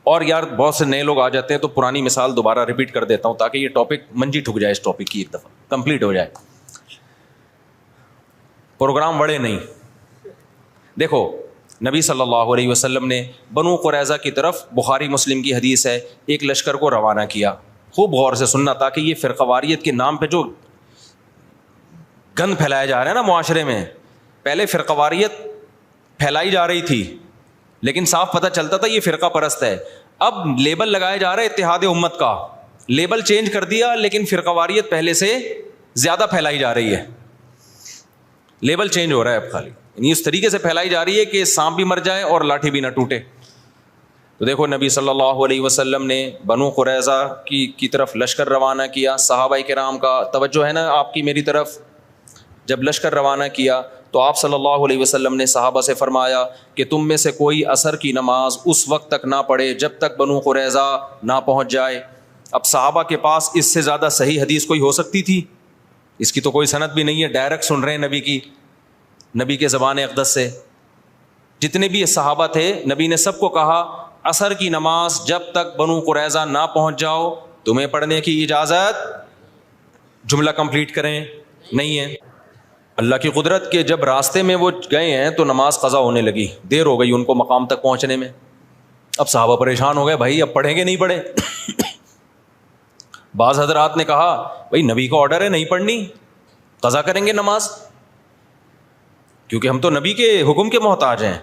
اور یار بہت سے نئے لوگ آ جاتے ہیں تو پرانی مثال دوبارہ ریپیٹ کر دیتا ہوں تاکہ یہ ٹاپک منجی ٹھک جائے, اس ٹاپک کی ایک دفعہ کمپلیٹ ہو جائے, پروگرام بڑے نہیں. دیکھو نبی صلی اللہ علیہ وسلم نے بنو قریظہ کی طرف, بخاری مسلم کی حدیث ہے, ایک لشکر کو روانہ کیا. خوب غور سے سننا تاکہ یہ فرقہ واریت کے نام پہ جو گند پھیلایا جا رہا ہے نا معاشرے میں, پہلے فرقہ واریت پھیلائی جا رہی تھی لیکن صاف پتہ چلتا تھا یہ فرقہ پرست ہے. اب لیبل لگایا جا رہا ہے اتحاد امت کا, لیبل چینج کر دیا لیکن فرقہ واریت پہلے سے زیادہ پھیلائی جا رہی ہے. لیبل چینج ہو رہا ہے اب خالی, یعنی اس طریقے سے پھیلائی جا رہی ہے کہ سانپ بھی مر جائے اور لاٹھی بھی نہ ٹوٹے. تو دیکھو نبی صلی اللہ علیہ وسلم نے بنو قریظہ کی طرف لشکر روانہ کیا. صحابہ کرام کا توجہ ہے نا آپ کی میری طرف. جب لشکر روانہ کیا تو آپ صلی اللہ علیہ وسلم نے صحابہ سے فرمایا کہ تم میں سے کوئی عصر کی نماز اس وقت تک نہ پڑھے جب تک بنو قریظہ نہ پہنچ جائے. اب صحابہ کے پاس اس سے زیادہ صحیح حدیث کوئی ہو سکتی تھی؟ اس کی تو کوئی سند بھی نہیں ہے, ڈائریکٹ سن رہے ہیں نبی کے زبان اقدس سے. جتنے بھی صحابہ تھے نبی نے سب کو کہا عصر کی نماز جب تک بنو قریظہ نہ پہنچ جاؤ تمہیں پڑھنے کی اجازت, جملہ کمپلیٹ کریں, نہیں ہے. اللہ کی قدرت کے جب راستے میں وہ گئے ہیں تو نماز قضا ہونے لگی, دیر ہو گئی ان کو مقام تک پہنچنے میں. اب صحابہ پریشان ہو گئے, بھائی اب پڑھیں گے نہیں پڑھیں. بعض حضرات نے کہا بھائی نبی کا آرڈر ہے نہیں پڑھنی, قضا کریں گے نماز, کیونکہ ہم تو نبی کے حکم کے محتاج ہیں.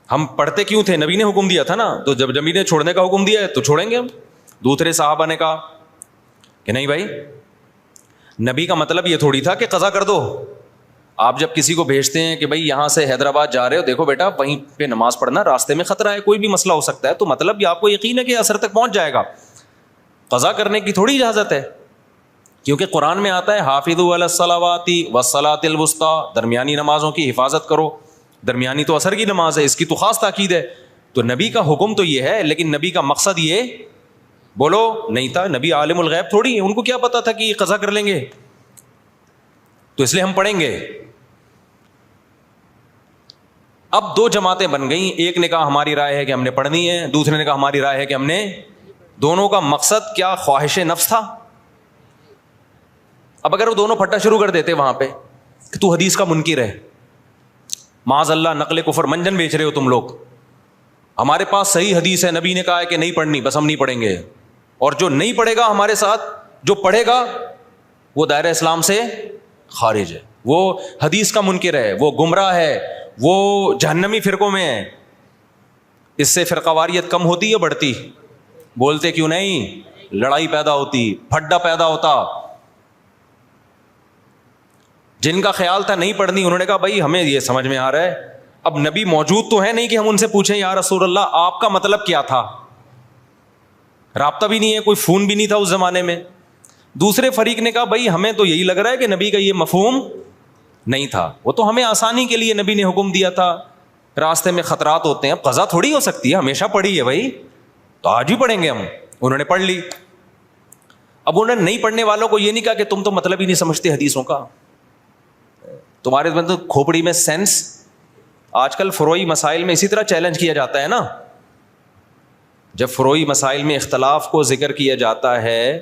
ہم پڑھتے کیوں تھے؟ نبی نے حکم دیا تھا نا, تو جب نبی نے چھوڑنے کا حکم دیا ہے تو چھوڑیں گے ہم. دوسرے صحابہ نے کہا کہ نہیں بھائی, نبی کا مطلب یہ تھوڑی تھا کہ قضا کر دو. آپ جب کسی کو بھیجتے ہیں کہ بھائی یہاں سے حیدرآباد جا رہے ہو, دیکھو بیٹا وہیں پہ نماز پڑھنا, راستے میں خطرہ ہے, کوئی بھی مسئلہ ہو سکتا ہے, تو مطلب یہ آپ کو یقین ہے کہ عصر تک پہنچ جائے گا. قضا کرنے کی تھوڑی اجازت ہے, کیونکہ قرآن میں آتا ہے حافظوا علی الصلوات والصلاۃ الوسطی, درمیانی نمازوں کی حفاظت کرو. درمیانی تو عصر کی نماز ہے, اس کی تو خاص تاکید ہے. تو نبی کا حکم تو یہ ہے, لیکن نبی کا مقصد یہ بولو نہیں تھا. نبی عالم الغیب تھوڑی ہے, ان کو کیا پتا تھا کہ یہ قضا کر لیں گے, تو اس لیے ہم پڑھیں گے. اب دو جماعتیں بن گئیں, ایک نے کہا ہماری رائے ہے کہ ہم نے پڑھنی ہے, دوسرے نے کہا ہماری رائے ہے کہ ہم نے. دونوں کا مقصد کیا؟ خواہش نفس تھا. اب اگر وہ دونوں پھٹا شروع کر دیتے وہاں پہ کہ تو حدیث کا منکر ہے, معاذ اللہ نقل کفر منجن بیچ رہے ہو تم لوگ, ہمارے پاس صحیح حدیث ہے, نبی نے کہا ہے کہ نہیں پڑھنی, بس ہم نہیں پڑھیں گے. اور جو نہیں پڑھے گا ہمارے ساتھ, جو پڑھے گا وہ دائرہ اسلام سے خارج ہے, وہ حدیث کا منکر ہے, وہ گمراہ ہے, وہ جہنمی فرقوں میں ہے. اس سے فرقہ واریت کم ہوتی ہے بڑھتی؟ بولتے کیوں نہیں؟ لڑائی پیدا ہوتی, پھڈا پیدا ہوتا. جن کا خیال تھا نہیں پڑھنی, انہوں نے کہا بھائی ہمیں یہ سمجھ میں آ رہا ہے, اب نبی موجود تو ہے نہیں کہ ہم ان سے پوچھیں یا رسول اللہ آپ کا مطلب کیا تھا. رابطہ بھی نہیں ہے, کوئی فون بھی نہیں تھا اس زمانے میں. دوسرے فریق نے کہا بھائی ہمیں تو یہی لگ رہا ہے کہ نبی کا یہ مفہوم نہیں تھا, وہ تو ہمیں آسانی کے لیے نبی نے حکم دیا تھا, راستے میں خطرات ہوتے ہیں, اب قضا تھوڑی ہو سکتی ہے, ہمیشہ پڑھی ہے بھائی, تو آج بھی پڑھیں گے ہم. انہوں نے پڑھ لی. اب انہوں نے نہیں پڑھنے والوں کو یہ نہیں کہا کہ تم تو مطلب ہی نہیں سمجھتے حدیثوں کا, تمہارے مطلب کھوپڑی میں سینس. آج کل فروعی مسائل میں اسی طرح چیلنج کیا جاتا ہے نا, جب فروعی مسائل میں اختلاف کو ذکر کیا جاتا ہے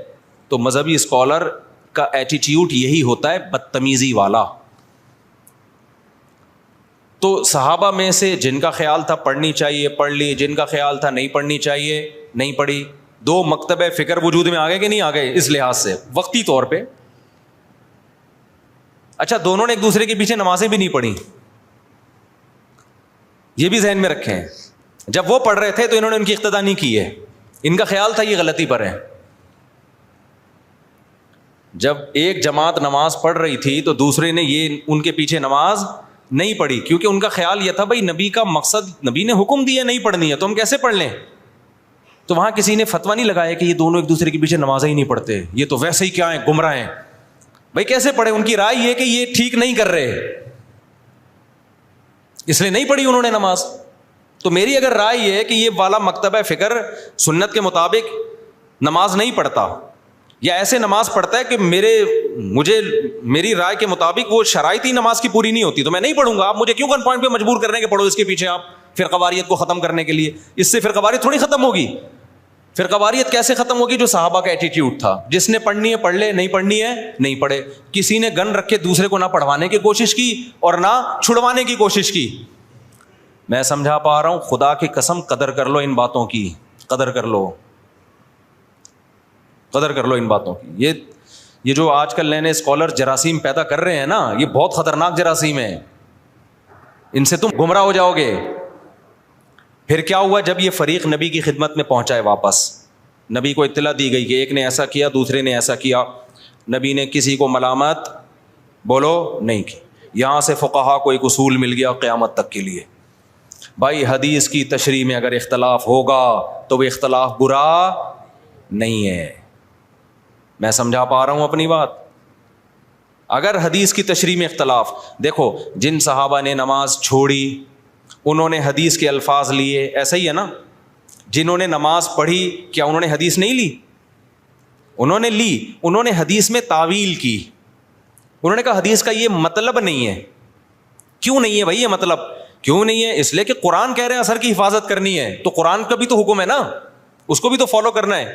تو مذہبی اسکالر کا ایٹیٹیوڈ یہی ہوتا ہے, بدتمیزی والا. تو صحابہ میں سے جن کا خیال تھا پڑھنی چاہیے پڑھ لی, جن کا خیال تھا نہیں پڑھنی چاہیے نہیں پڑھی. دو مکتب فکر وجود میں آ گئے کہ نہیں آ گئے اس لحاظ سے وقتی طور پہ. اچھا دونوں نے ایک دوسرے کے پیچھے نمازیں بھی نہیں پڑھی, یہ بھی ذہن میں رکھیں. جب وہ پڑھ رہے تھے تو انہوں نے ان کی اقتدا نہیں کی ہے, ان کا خیال تھا یہ غلطی پر ہے. جب ایک جماعت نماز پڑھ رہی تھی تو دوسرے نے یہ ان کے پیچھے نماز نہیں پڑھی, کیونکہ ان کا خیال یہ تھا بھائی نبی کا مقصد, نبی نے حکم دیا نہیں پڑھنی ہے تو ہم کیسے پڑھ لیں. تو وہاں کسی نے فتویٰ نہیں لگایا کہ یہ دونوں ایک دوسرے کے پیچھے نمازیں ہی نہیں پڑھتے, یہ تو ویسے ہی کیا ہیں گمراہ ہیں. بھائی کیسے پڑھے؟ ان کی رائے یہ کہ یہ ٹھیک نہیں کر رہے, اس لیے نہیں پڑھی انہوں نے نماز. تو میری اگر رائے یہ ہے کہ یہ والا مکتبہ فکر سنت کے مطابق نماز نہیں پڑھتا, یا ایسے نماز پڑھتا ہے کہ میری رائے کے مطابق وہ شرائط ہی نماز کی پوری نہیں ہوتی, تو میں نہیں پڑھوں گا. آپ مجھے کیوں گن پوائنٹ پہ مجبور کر رہے ہیں کہ پڑھو اس کے پیچھے آپ؟ فرقہ واریت کو ختم کرنے کے لیے. اس سے فرقہ واریت تھوڑی ختم ہوگی. فرقہ واریت کیسے ختم ہوگی؟ جو صحابہ کا ایٹیٹیوڈ تھا, جس نے پڑھنی ہے پڑھ لے, نہیں پڑھنی ہے نہیں پڑھے. کسی نے گن رکھ کے دوسرے کو نہ پڑھوانے کی کوشش کی اور نہ چھڑوانے کی کوشش کی. میں سمجھا پا رہا ہوں؟ خدا کی قسم قدر کر لو ان باتوں کی, قدر کر لو, قدر کر لو ان باتوں کی. یہ جو آج کل نئے نئے اسکالر جراثیم پیدا کر رہے ہیں نا, یہ بہت خطرناک جراثیم ہے. ان سے تم گمراہ ہو جاؤ گے. پھر کیا ہوا؟ جب یہ فریق نبی کی خدمت میں پہنچا ہے واپس, نبی کو اطلاع دی گئی کہ ایک نے ایسا کیا, دوسرے نے ایسا کیا. نبی نے کسی کو ملامت بولو نہیں کی. یہاں سے فقہا کو ایک اصول مل گیا قیامت تک کے لیے. بھائی حدیث کی تشریح میں اگر اختلاف ہوگا تو وہ اختلاف برا نہیں ہے. میں سمجھا پا رہا ہوں اپنی بات؟ اگر حدیث کی تشریح میں اختلاف, دیکھو جن صحابہ نے نماز چھوڑی انہوں نے حدیث کے الفاظ لیے, ایسا ہی ہے نا. جنہوں نے نماز پڑھی کیا انہوں نے حدیث نہیں لی؟ انہوں نے لی. انہوں نے حدیث میں تعویل کی. انہوں نے کہا حدیث کا یہ مطلب نہیں ہے. کیوں نہیں ہے بھائی یہ مطلب؟ کیوں نہیں ہے؟ اس لیے کہ قرآن کہہ رہے ہیں اثر کی حفاظت کرنی ہے, تو قرآن کا بھی تو حکم ہے نا, اس کو بھی تو فالو کرنا ہے.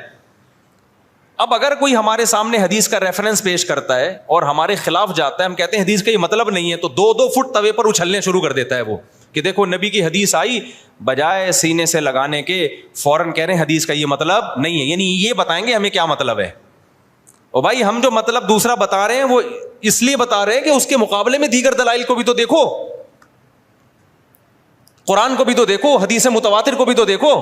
اب اگر کوئی ہمارے سامنے حدیث کا ریفرنس پیش کرتا ہے اور ہمارے خلاف جاتا ہے, ہم کہتے ہیں حدیث کا یہ مطلب نہیں ہے, تو 2-2 فٹ توے پر اچھلنے شروع کر دیتا ہے وہ کہ دیکھو نبی کی حدیث آئی, بجائے سینے سے لگانے کے فوراً کہہ رہے ہیں حدیث کا یہ مطلب نہیں ہے. یعنی یہ بتائیں گے ہمیں کیا مطلب ہے. اور بھائی ہم جو مطلب دوسرا بتا رہے ہیں وہ اس لیے بتا رہے ہیں کہ اس کے مقابلے میں دیگر دلائل کو بھی تو دیکھو, قرآن کو بھی تو دیکھو, حدیث متواتر کو بھی تو دیکھو.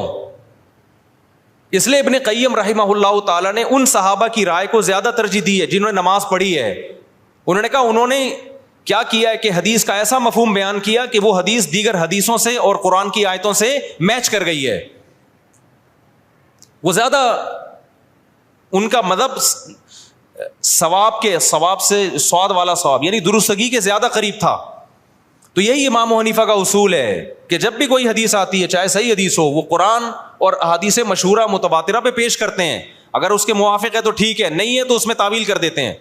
اس لیے ابن قیم رحمہ اللہ تعالیٰ نے ان صحابہ کی رائے کو زیادہ ترجیح دی ہے جنہوں نے نماز پڑھی ہے. انہوں نے کہا انہوں نے کیا کیا ہے کہ حدیث کا ایسا مفہوم بیان کیا کہ وہ حدیث دیگر حدیثوں سے اور قرآن کی آیتوں سے میچ کر گئی ہے. وہ زیادہ ان کا مذہب ثواب سے سواد والا ثواب یعنی درستگی کے زیادہ قریب تھا. تو یہی امام حنیفہ کا اصول ہے کہ جب بھی کوئی حدیث آتی ہے چاہے صحیح حدیث ہو, وہ قرآن اور احادیث مشہورہ متواترہ پہ پیش کرتے ہیں. اگر اس کے موافق ہے تو ٹھیک ہے, نہیں ہے تو اس میں تعویل کر دیتے ہیں.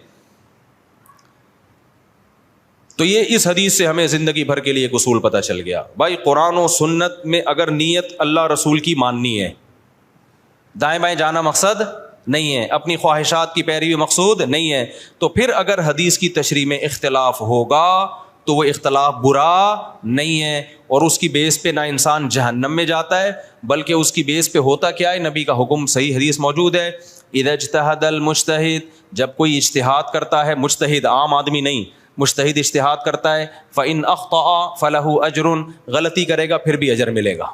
تو یہ اس حدیث سے ہمیں زندگی بھر کے لیے ایک اصول پتہ چل گیا. بھائی قرآن و سنت میں اگر نیت اللہ رسول کی ماننی ہے, دائیں بائیں جانا مقصد نہیں ہے, اپنی خواہشات کی پیروی مقصود نہیں ہے, تو پھر اگر حدیث کی تشریح میں اختلاف ہوگا تو وہ اختلاف برا نہیں ہے, اور اس کی بیس پہ نہ انسان جہنم میں جاتا ہے بلکہ اس کی بیس پہ ہوتا کیا ہے, نبی کا حکم صحیح حدیث موجود ہے. اذا اجتہد المجتہد, جب کوئی اجتہاد کرتا ہے, مجتہد عام آدمی نہیں, مجتہد اجتہاد کرتا ہے, فإن أخطأ فله أجر, غلطی کرے گا پھر بھی اجر ملے گا.